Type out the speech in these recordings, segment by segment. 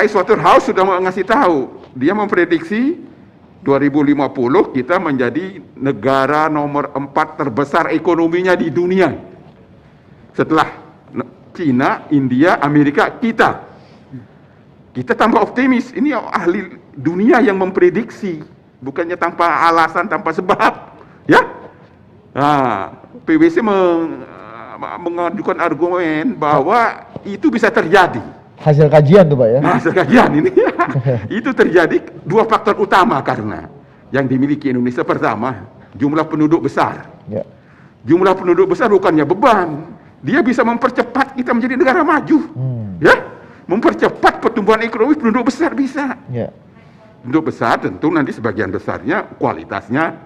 Pricewaterhouse sudah ngasih tahu, dia memprediksi 2050 kita menjadi negara nomor 4 terbesar ekonominya di dunia. Setelah Cina, India, Amerika, kita. Kita tambah optimis. Ini ahli dunia yang memprediksi, bukannya tanpa alasan, tanpa sebab, ya. Nah, PwC mengajukan argumen bahwa itu bisa terjadi. Hasil kajian tuh Pak ya? Hasil kajian ini itu terjadi dua faktor utama karena yang dimiliki Indonesia. Pertama, jumlah penduduk besar. Ya. Jumlah penduduk besar bukannya beban, dia bisa mempercepat kita menjadi negara maju. Ya, mempercepat pertumbuhan ekonomi penduduk besar bisa. Ya. Penduduk besar tentu nanti sebagian besarnya kualitasnya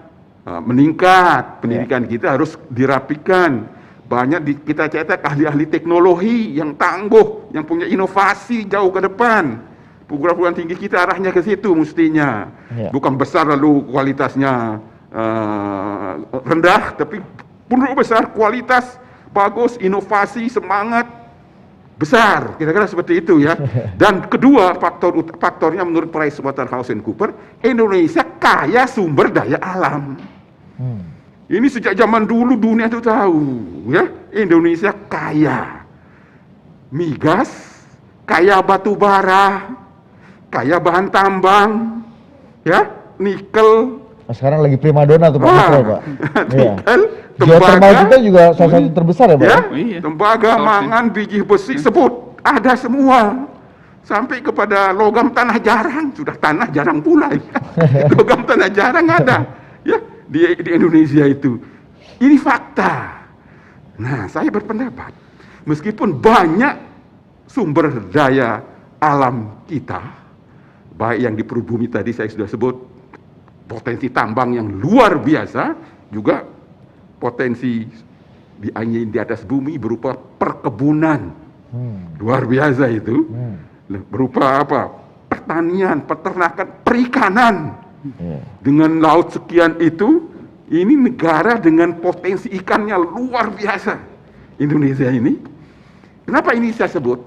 meningkat. Pendidikan kita harus dirapikan. Banyak kita cetak ahli-ahli teknologi yang tangguh, yang punya inovasi jauh ke depan. Perguruan tinggi kita arahnya ke situ mestinya. Ya. Bukan besar lalu kualitasnya rendah, tapi penduduk besar, kualitas bagus, inovasi, semangat besar. Kira-kira seperti itu ya. Dan kedua faktornya menurut PricewaterhouseCoopers, Indonesia kaya sumber daya alam. Ini sejak zaman dulu dunia itu tahu, ya. Indonesia kaya migas, kaya batu bara, kaya bahan tambang, ya, nikel. Nah, sekarang lagi primadona tuh Pak. Pak. Nikel, tembaga kita juga salah satu terbesar ya Pak. Ya, tembaga, mangan, biji besi, sebut ada semua. Sampai kepada logam tanah jarang, sudah tanah jarang pula. Logam tanah jarang ada, ya. Di Indonesia itu. Ini fakta. Nah, saya berpendapat meskipun banyak sumber daya alam kita, baik yang di perut bumi tadi saya sudah sebut, potensi tambang yang luar biasa, juga potensi di atas bumi berupa perkebunan. Luar biasa itu. Berupa apa? Pertanian, peternakan, perikanan. Dengan laut sekian itu, ini negara dengan potensi ikannya luar biasa. Indonesia ini. Kenapa ini saya sebut?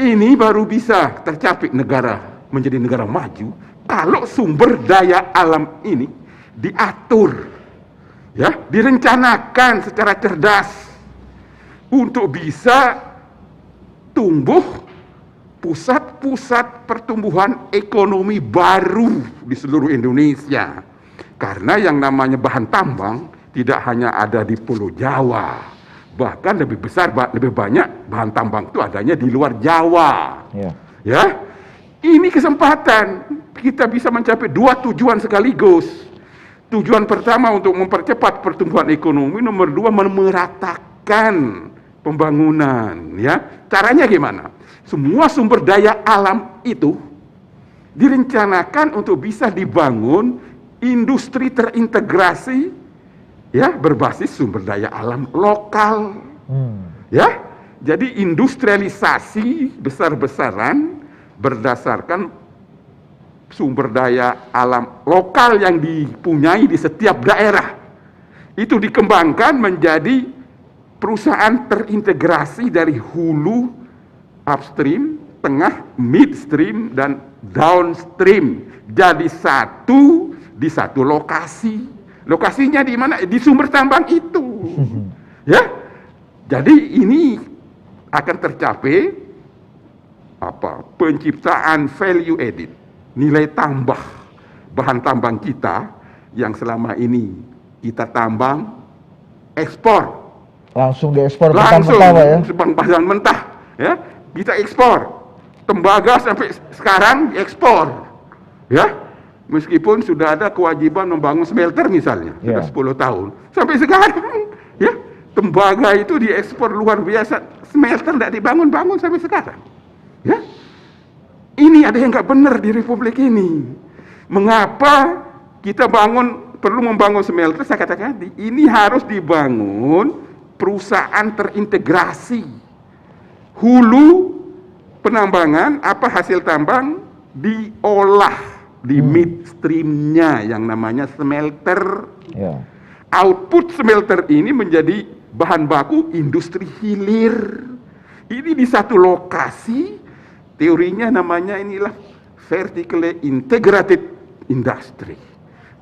Ini baru bisa tercapai menjadi negara maju kalau sumber daya alam ini diatur, ya, direncanakan secara cerdas untuk bisa tumbuh pusat-pusat pertumbuhan ekonomi baru di seluruh Indonesia. Karena yang namanya bahan tambang tidak hanya ada di Pulau Jawa, bahkan lebih banyak bahan tambang itu adanya di luar Jawa. Ya, ini kesempatan kita bisa mencapai dua tujuan sekaligus. Tujuan pertama untuk mempercepat pertumbuhan ekonomi, nomor dua memeratakan pembangunan. Ya, caranya gimana? Semua sumber daya alam itu direncanakan untuk bisa dibangun industri terintegrasi, ya, berbasis sumber daya alam lokal. Ya, jadi industrialisasi besar-besaran berdasarkan sumber daya alam lokal yang dipunyai di setiap daerah. Itu dikembangkan menjadi perusahaan terintegrasi dari hulu, upstream, tengah, midstream, dan downstream. Jadi di satu lokasi. Lokasinya di mana? Di sumber tambang itu. Ya. Jadi ini akan tercapai penciptaan value added, nilai tambah bahan tambang kita yang selama ini kita tambang, ekspor. Langsung diekspor bahan mentah, ya. Kita ekspor tembaga sampai sekarang ekspor, ya, meskipun sudah ada kewajiban membangun smelter misalnya sudah 10 tahun sampai sekarang, ya, tembaga itu diekspor luar biasa, smelter tidak dibangun sampai sekarang, ya. Ini ada yang nggak benar di Republik ini. Mengapa kita perlu membangun smelter? Saya katakan ini harus dibangun perusahaan terintegrasi. Hulu penambangan, hasil tambang diolah di midstreamnya yang namanya smelter. Output smelter ini menjadi bahan baku industri hilir. Ini di satu lokasi, Teorinya namanya inilah vertically integrated industry.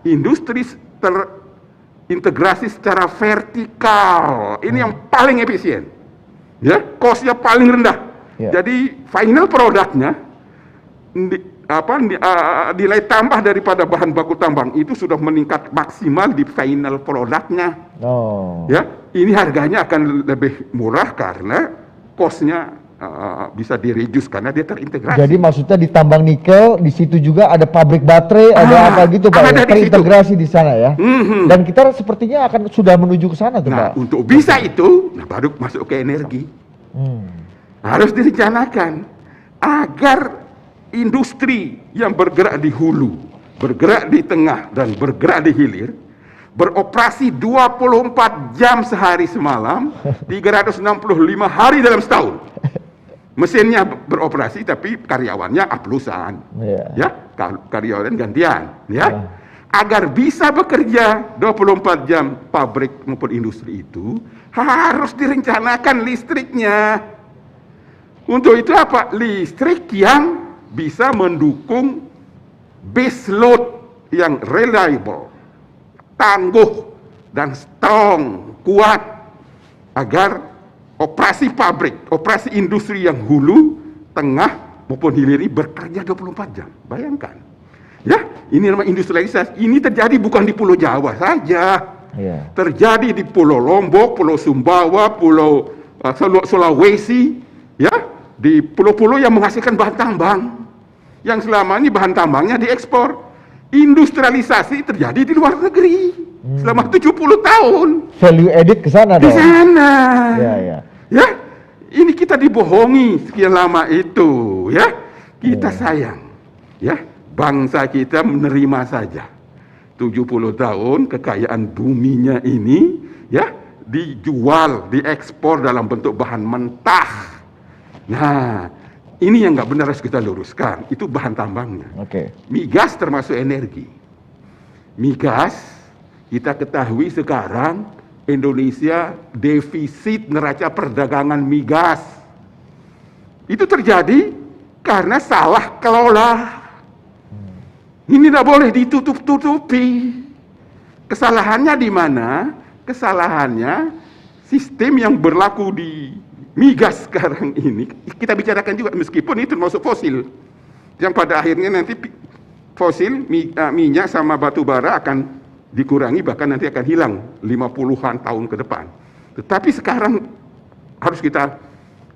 Industri terintegrasi secara vertikal. Ini yang paling efisien. Ya, cost-nya paling rendah. Ya. Jadi final produknya nilai tambah daripada bahan baku tambang itu sudah meningkat maksimal di final produknya. Oh. Ya, ini harganya akan lebih murah karena cost-nya bisa direduce karena dia terintegrasi. Jadi maksudnya di tambang nikel, di situ juga ada pabrik baterai, ada apa gitu Pak, ada ya? di Terintegrasi di sana ya. Mhm. Dan kita sepertinya akan sudah menuju ke sana tuh Nah, Pak. untuk bisa itu, baru masuk ke energi. Harus direncanakan agar industri yang bergerak di hulu, bergerak di tengah, dan bergerak di hilir beroperasi 24 jam sehari semalam, 365 hari dalam setahun. Mesinnya beroperasi tapi karyawannya aplusan. Ya, karyawan gantian, ya. Agar bisa bekerja 24 jam pabrik maupun industri itu harus direncanakan listriknya. Untuk itu apa? Listrik yang bisa mendukung base load yang reliable, tangguh dan strong, kuat agar operasi pabrik, operasi industri yang hulu, tengah maupun hilir bekerja 24 jam. Bayangkan. Ya, ini namanya industrialisasi. Ini terjadi bukan di Pulau Jawa saja. Terjadi di Pulau Lombok, Pulau Sumbawa, Pulau Sulawesi, ya, di pulau-pulau yang menghasilkan bahan tambang. Yang selama ini bahan tambangnya diekspor. Industrialisasi terjadi di luar negeri selama 70 tahun. Value added ke sana di dong. sana. Ya. Ya, ini kita dibohongi sekian lama itu, ya. Kita sayang, ya. Bangsa kita menerima saja 70 tahun kekayaan buminya ini, ya, dijual, diekspor dalam bentuk bahan mentah. Nah, ini yang nggak benar harus kita luruskan. Itu bahan tambangnya. Migas termasuk energi. Migas, kita ketahui sekarang Indonesia defisit neraca perdagangan migas. Itu terjadi karena salah kelola. Ini tidak boleh ditutup-tutupi. Kesalahannya di mana? Kesalahannya sistem yang berlaku di migas sekarang ini. Kita bicarakan juga meskipun itu termasuk fosil. Yang pada akhirnya nanti fosil, minyak sama batu bara akan dikurangi, bahkan nanti akan hilang 50-an tahun ke depan. Tetapi sekarang harus kita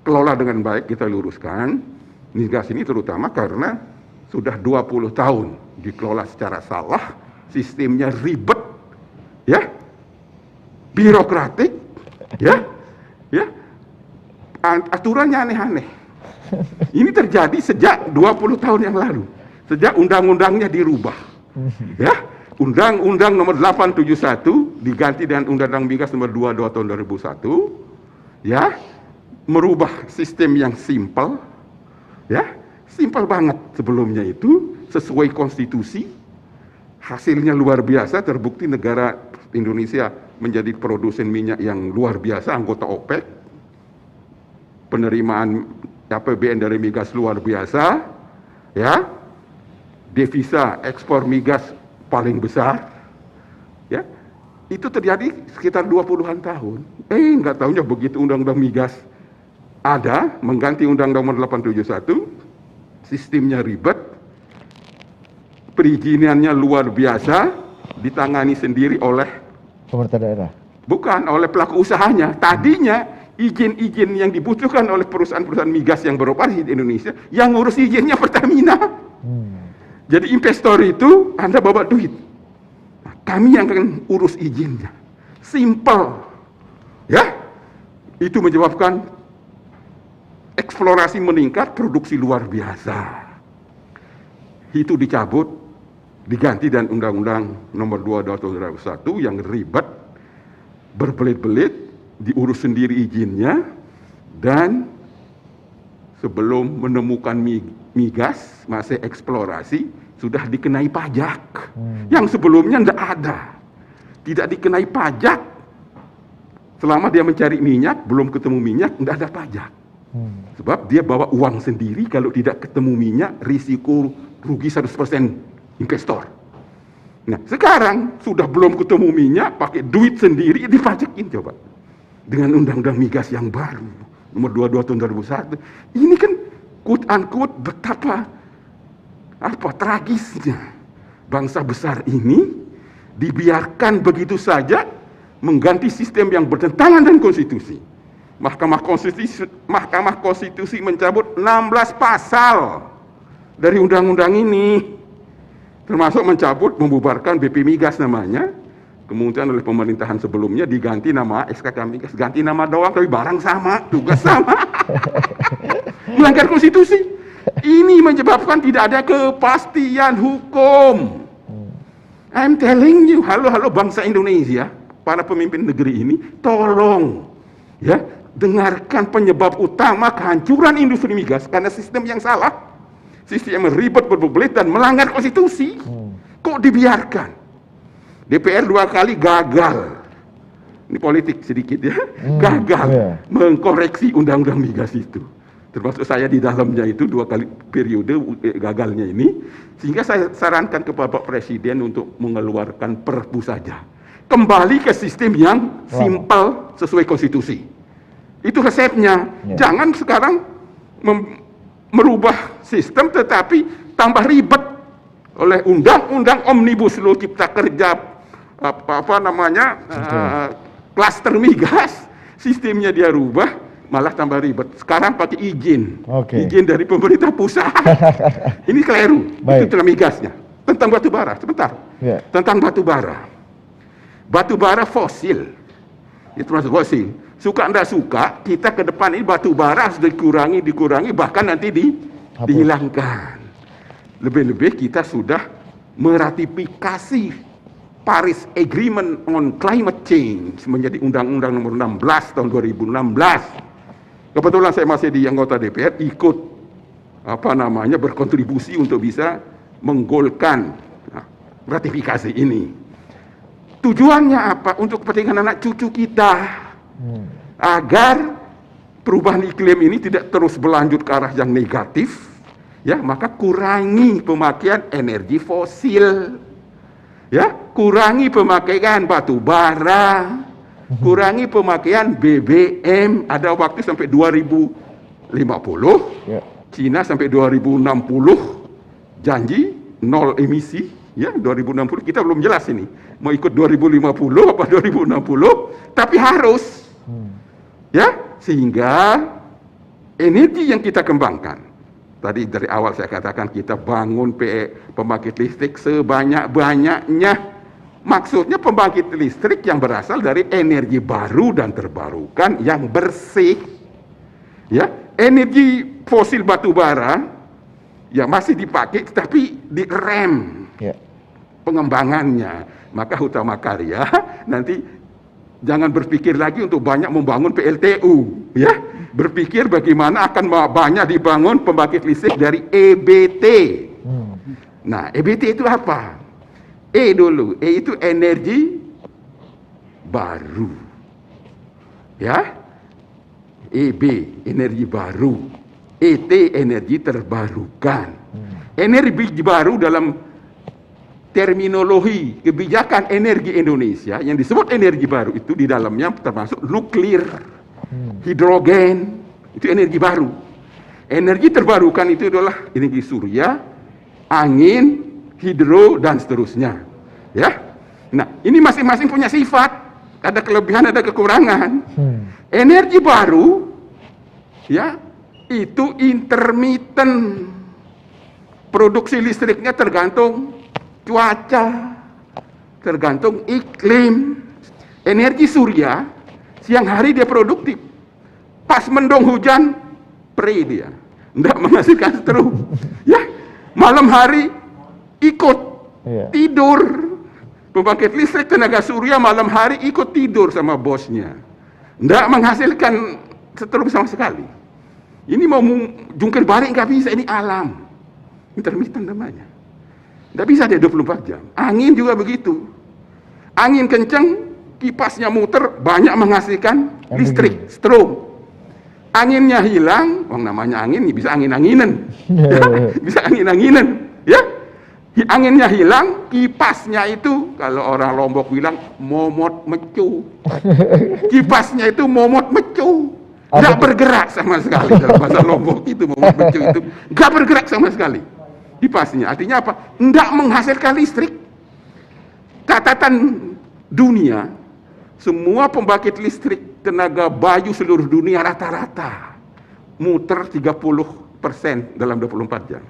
kelola dengan baik, kita luruskan. Migas ini terutama karena sudah 20 tahun dikelola secara salah, sistemnya ribet, ya, birokratik, ya, aturannya aneh-aneh. Ini terjadi sejak 20 tahun yang lalu, sejak undang-undangnya dirubah, ya. Undang-Undang nomor 871 diganti dengan Undang-Undang Migas nomor 22 tahun 2001, ya, merubah sistem yang simpel, ya, simpel banget sebelumnya itu, sesuai konstitusi, hasilnya luar biasa, terbukti negara Indonesia menjadi produsen minyak yang luar biasa, anggota OPEC, penerimaan APBN dari migas luar biasa, ya, devisa ekspor migas paling besar, ya, itu terjadi sekitar 20-an tahun. Nggak tahunya begitu undang-undang migas ada, mengganti undang-undang nomor 871, sistemnya ribet, perizinannya luar biasa, ditangani sendiri oleh pemerintah daerah. Bukan, oleh pelaku usahanya. Tadinya izin-izin yang dibutuhkan oleh perusahaan-perusahaan migas yang beroperasi di Indonesia, yang ngurus izinnya Pertamina. Jadi investor itu Anda bawa duit, nah, kami yang akan urus izinnya. Simple, ya. Itu menyebabkan eksplorasi meningkat, produksi luar biasa. Itu dicabut, diganti dan Undang-Undang Nomor 22 Tahun 2001 yang ribet, berbelit-belit, diurus sendiri izinnya, dan sebelum menemukan migas, masih eksplorasi, sudah dikenai pajak. Yang sebelumnya tidak ada. Tidak dikenai pajak. Selama dia mencari minyak, belum ketemu minyak, tidak ada pajak. Sebab dia bawa uang sendiri, kalau tidak ketemu minyak, risiko rugi 100% investor. Nah, sekarang sudah belum ketemu minyak, pakai duit sendiri, dipajakin coba. Dengan undang-undang migas yang baru, nomor 22 tahun 2001. Ini kan quote unquote betapa tragisnya bangsa besar ini dibiarkan begitu saja mengganti sistem yang bertentangan dengan konstitusi. Mahkamah Konstitusi mencabut 16 pasal dari undang-undang ini, termasuk mencabut, membubarkan BP Migas namanya, kemudian oleh pemerintahan sebelumnya diganti nama SKK Migas, ganti nama doang tapi barang sama, tugas sama. Melanggar konstitusi. Ini menyebabkan tidak ada kepastian hukum. I'm telling you, halo bangsa Indonesia, para pemimpin negeri ini, tolong ya, dengarkan penyebab utama kehancuran industri migas karena sistem yang salah, sistem yang ribet, berbelit dan melanggar konstitusi. Kok dibiarkan? DPR 2 kali gagal. Ini politik sedikit ya, gagal mengkoreksi undang-undang migas itu. Termasuk saya di dalamnya itu 2 kali periode gagalnya ini, sehingga saya sarankan kepada Pak Presiden untuk mengeluarkan perpu saja. Kembali ke sistem yang simpel sesuai konstitusi. Itu resepnya. Jangan sekarang merubah sistem tetapi tambah ribet oleh undang-undang Omnibus Law Cipta Kerja, klaster migas, sistemnya dia rubah, malah tambah ribet. Sekarang pakai izin dari pemerintah pusat. Ini keliru. Itu tentang migasnya. Tentang batu bara, sebentar. Tentang batu bara fosil. Itu masuk fosil. Suka tidak suka, kita ke depan ini batu bara sudah dikurangi, bahkan nanti dihilangkan. Lebih-lebih kita sudah meratifikasi Paris Agreement on Climate Change menjadi Undang-Undang nomor 16 tahun 2016. Kebetulan saya masih di anggota DPR, ikut berkontribusi untuk bisa menggolkan ratifikasi ini. Tujuannya apa? Untuk kepentingan anak cucu kita. Agar perubahan iklim ini tidak terus berlanjut ke arah yang negatif, ya, maka kurangi pemakaian energi fosil, ya, kurangi pemakaian batu bara, kurangi pemakaian BBM. Ada waktu sampai 2050, Cina sampai 2060 janji nol emisi, ya, 2060 kita belum jelas ini mau ikut 2050 apa 2060, tapi harus. Ya, sehingga energi yang kita kembangkan, tadi dari awal saya katakan kita bangun pembangkit listrik sebanyak-banyaknya. Maksudnya pembangkit listrik yang berasal dari energi baru dan terbarukan yang bersih. Ya, energi fosil batu bara ya masih dipakai tapi direm pengembangannya. Maka Hutama Karya nanti jangan berpikir lagi untuk banyak membangun PLTU, ya. Berpikir bagaimana akan banyak dibangun pembangkit listrik dari EBT. Nah, EBT itu apa? E dulu, E itu energi baru. Ya. EB, energi baru. ET, energi terbarukan. Energi baru dalam terminologi kebijakan energi Indonesia yang disebut energi baru itu di dalamnya termasuk nuklir, hidrogen, itu energi baru. Energi terbarukan itu adalah energi surya, angin, hidro dan seterusnya. Ya. Nah, ini masing-masing punya sifat, ada kelebihan, ada kekurangan. Energi baru ya, itu intermittent. Produksi listriknya tergantung cuaca, tergantung iklim. Energi surya siang hari dia produktif, pas mendung hujan pre dia, tidak menghasilkan strum. Ya, malam hari ikut tidur. Pembangkit listrik tenaga surya malam hari ikut tidur sama bosnya, tidak menghasilkan strum sama sekali. Ini mau jungkir balik nggak bisa, ini alam intermittent namanya. Tidak bisa dia 24 jam. Angin juga begitu. Angin kencang, kipasnya muter, banyak menghasilkan listrik, strom. Anginnya hilang, namanya angin bisa angin-anginan. Bisa angin-anginan, ya. Anginnya hilang, kipasnya itu kalau orang Lombok bilang momot mecu. Kipasnya itu momot mecu. Nggak bergerak sama sekali. Dalam bahasa Lombok itu momot mecu itu nggak bergerak sama sekali. Kipasnya artinya apa? Nggak menghasilkan listrik. Catatan dunia, semua pembangkit listrik tenaga bayu seluruh dunia rata-rata muter 30% dalam 24 jam.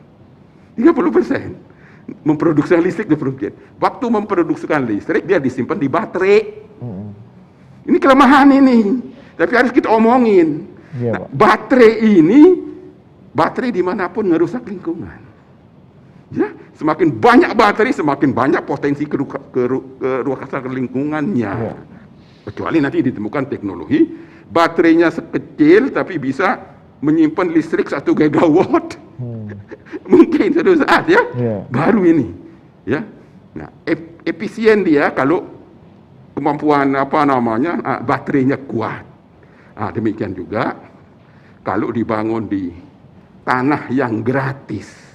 30% memproduksi listrik 20%. Waktu memproduksikan listrik dia disimpan di baterai. Ini kelemahan ini, tapi harus kita omongin. Iya, Nah, baterai dimanapun ngerusak lingkungan. Ya, semakin banyak baterai, semakin banyak potensi kerusakan lingkungannya. Iya. Kecuali nanti ditemukan teknologi baterainya sekecil tapi bisa menyimpan listrik 1 gigawatt. Mungkin suatu saat ya, baru ini. Ya, nah efisien dia kalau kemampuan baterainya kuat. Demikian juga kalau dibangun di tanah yang gratis.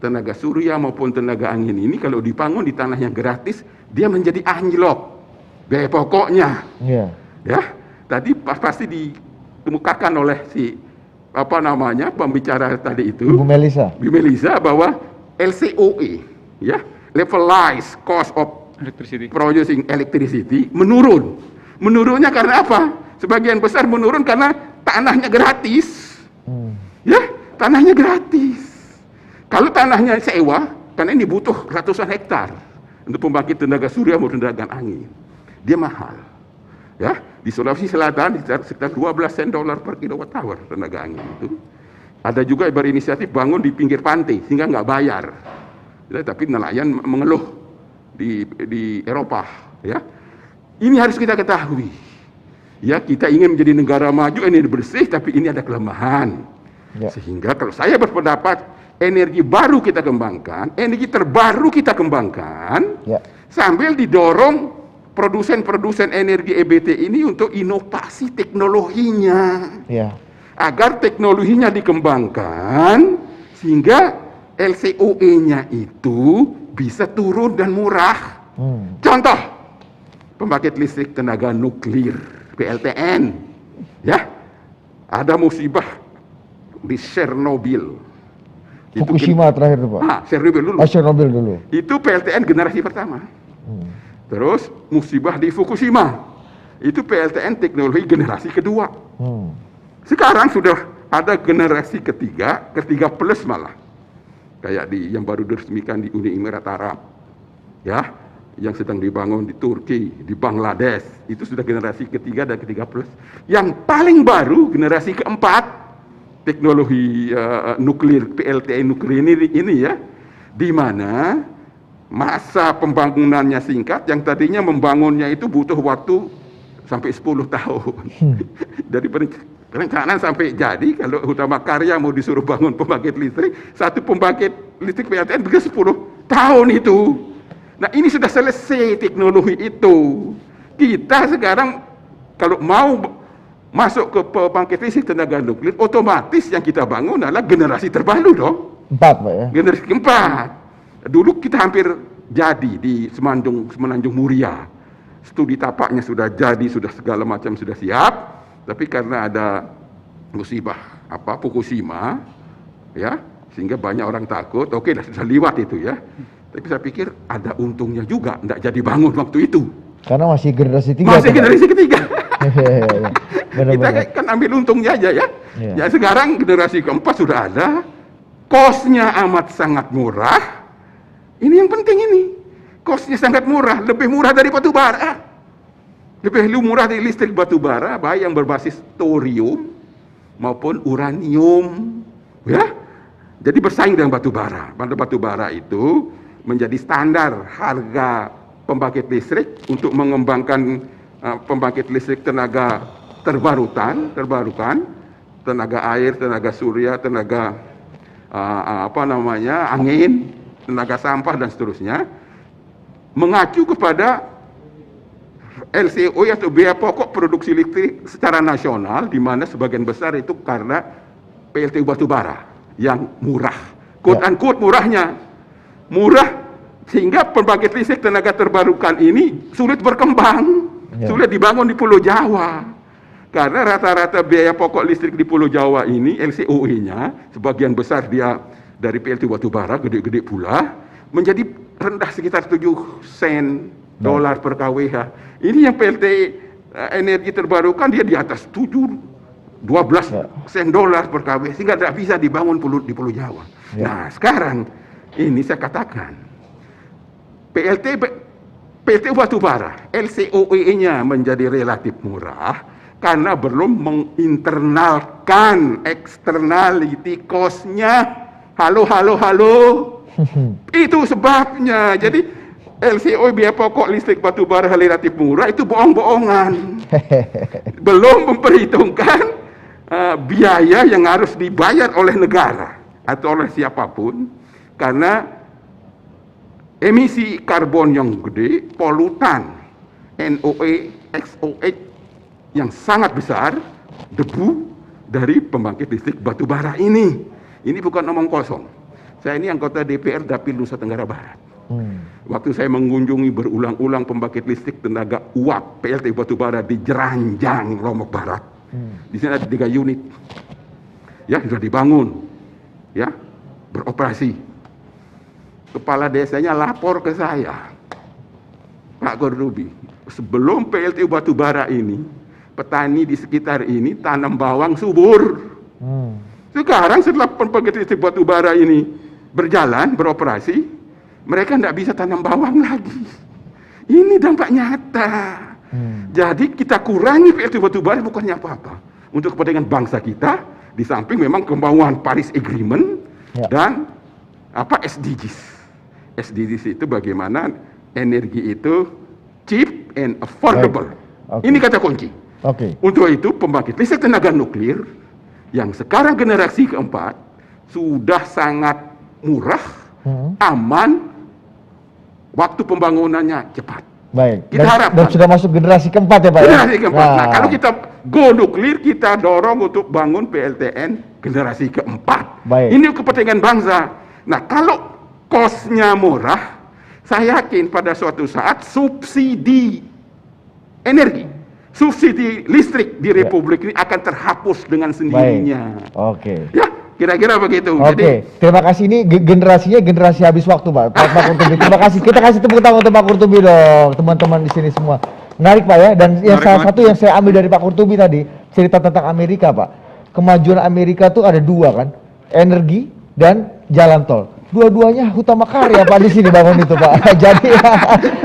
Tenaga surya maupun tenaga angin ini kalau dibangun di tanah yang gratis, dia menjadi anjlok. Biaya pokoknya. Ya, tadi pasti dikemukakan oleh si pembicara tadi itu, Bu Melisa, bahwa LCOE, ya, levelized cost of producing electricity menurun. Menurunnya karena apa? Sebagian besar menurun karena tanahnya gratis. Ya, tanahnya gratis. Kalau tanahnya sewa, karena ini butuh ratusan hektar untuk pembangkit tenaga surya maupun tenaga angin, dia mahal. Ya, di Sulawesi Selatan sekitar 12 sen dolar per kilowatt hour tenaga angin itu. Ada juga berinisiatif bangun di pinggir pantai sehingga nggak bayar. Ya, tapi nelayan mengeluh di Eropa. Ya, ini harus kita ketahui. Ya, kita ingin menjadi negara maju, energi bersih, tapi ini ada kelemahan. Sehingga kalau saya berpendapat energi baru kita kembangkan, energi terbaru kita kembangkan, sambil didorong produsen-produsen energi EBT ini untuk inovasi teknologinya, agar teknologinya dikembangkan sehingga LCOE-nya itu bisa turun dan murah. Contoh, pembangkit listrik tenaga nuklir PLTN, ya, ada musibah di Chernobyl. Fukushima terakhir tuh Pak. Chernobyl dulu. Itu PLTN generasi pertama. Terus musibah di Fukushima. Itu PLTN teknologi generasi kedua. Sekarang sudah ada generasi ketiga plus malah. Kayak yang baru diresmikan di Uni Emirat Arab. Ya, yang sedang dibangun di Turki, di Bangladesh. Itu sudah generasi ketiga dan ketiga plus. Yang paling baru generasi keempat teknologi nuklir PLTN nuklir ini ya, di mana masa pembangunannya singkat, yang tadinya membangunnya itu butuh waktu sampai 10 tahun. Dari perencanaan sampai jadi, kalau utama karya mau disuruh bangun pembangkit listrik, satu pembangkit listrik PLTN bisa 10 tahun itu. Nah, ini sudah selesai teknologi itu. Kita sekarang kalau mau masuk ke pembangkit listrik tenaga nuklir, otomatis yang kita bangun adalah generasi terbaru dong. 4 Pak ya. Generasi keempat. Dulu kita hampir jadi di Semenanjung Muria. Studi tapaknya sudah jadi, sudah segala macam sudah siap. Tapi karena ada musibah Fukushima, ya, sehingga banyak orang takut. Oke, sudah liwat itu ya. Tapi saya pikir ada untungnya juga, enggak jadi bangun waktu itu. Karena masih generasi 3. Masih generasi ketiga. Benar, kita kan ambil untungnya aja ya. Ya, sekarang generasi keempat sudah ada, kosnya amat sangat murah. Ini yang penting ini, kosnya sangat murah, lebih murah dari batu bara, lebih murah dari listrik batu bara, baik yang berbasis thorium maupun uranium, ya. Jadi bersaing dengan batu bara. Batu bara itu menjadi standar harga pembangkit listrik untuk mengembangkan pembangkit listrik tenaga terbarukan, tenaga air, tenaga surya, tenaga angin, tenaga sampah dan seterusnya, mengacu kepada LCOE atau biaya pokok produksi listrik secara nasional, di mana sebagian besar itu karena PLTU batubara yang murah, quote unquote murahnya, murah sehingga pembangkit listrik tenaga terbarukan ini sulit berkembang, sulit dibangun di Pulau Jawa. Karena rata-rata biaya pokok listrik di Pulau Jawa ini, LCOE-nya, sebagian besar dia dari PLTU batubara, gede-gede pula, menjadi rendah sekitar 7 sen dolar per kWh. Ini yang PLT energi terbarukan dia di atas 12 sen dolar per kWh, sehingga tidak bisa dibangun di Pulau Jawa. Nah, sekarang ini saya katakan, PLTU batubara, LCOE-nya menjadi relatif murah, karena belum menginternalkan externality cost-nya. Halo. Itu sebabnya. Jadi LCOE biaya pokok listrik batubara relatif murah itu bohong-bohongan. Belum memperhitungkan biaya yang harus dibayar oleh negara atau oleh siapapun, karena emisi karbon yang gede, polutan, NOx, XOx yang sangat besar, debu dari pembangkit listrik batubara ini. Ini bukan omong kosong. Saya ini anggota DPR Dapil Nusa Tenggara Barat. Waktu saya mengunjungi berulang-ulang pembangkit listrik tenaga uap PLTU batubara di Jeranjang, Lombok Barat. Di sini ada 3 unit. Ya, sudah dibangun. Ya, beroperasi. Kepala desanya lapor ke saya, Pak Qurtubi, sebelum PLTU batubara ini, petani di sekitar ini tanam bawang subur. Sekarang setelah pembangkit listrik batubara ini berjalan, beroperasi, mereka tidak bisa tanam bawang lagi. Ini dampak nyata. Jadi kita kurangi PLTU batubara bukannya apa-apa. Untuk kepentingan bangsa kita, di samping memang kemauan Paris Agreement dan SDGs. SDGs itu bagaimana energi itu cheap and affordable. Ini kata kunci. Untuk itu pembangkit listrik tenaga nuklir yang sekarang generasi keempat sudah sangat murah, aman, waktu pembangunannya cepat. Baik. Kita harapkan. Dan sudah masuk generasi keempat ya Pak? Generasi keempat. Nah, kalau kita go nuklir, kita dorong untuk bangun PLTN generasi keempat. Baik. Ini kepentingan bangsa. Nah, kalau kosnya murah, saya yakin pada suatu saat subsidi energi, subsidi listrik di Republik ini akan terhapus dengan sendirinya. Ya, kira-kira begitu. Jadi, terima kasih. Ini generasinya generasi habis waktu, Pak Qurtubi. Terima kasih. Kita kasih tepuk tangan untuk Pak Qurtubi dong, teman-teman di sini semua. Menarik Pak ya. Dan yang salah satu yang saya ambil dari Pak Qurtubi tadi, cerita tentang Amerika Pak. Kemajuan Amerika tuh ada 2 kan, energi dan jalan tol. Dua-duanya utama karya Pak di sini bangun itu Pak. Jadi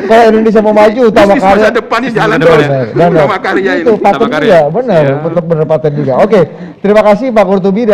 kalau Indonesia mau maju utama karya. Masa depannya jalan tol. Utama karya ini. Itu paten juga, benar, benar paten juga. Oke, terima kasih Pak Qurtubi.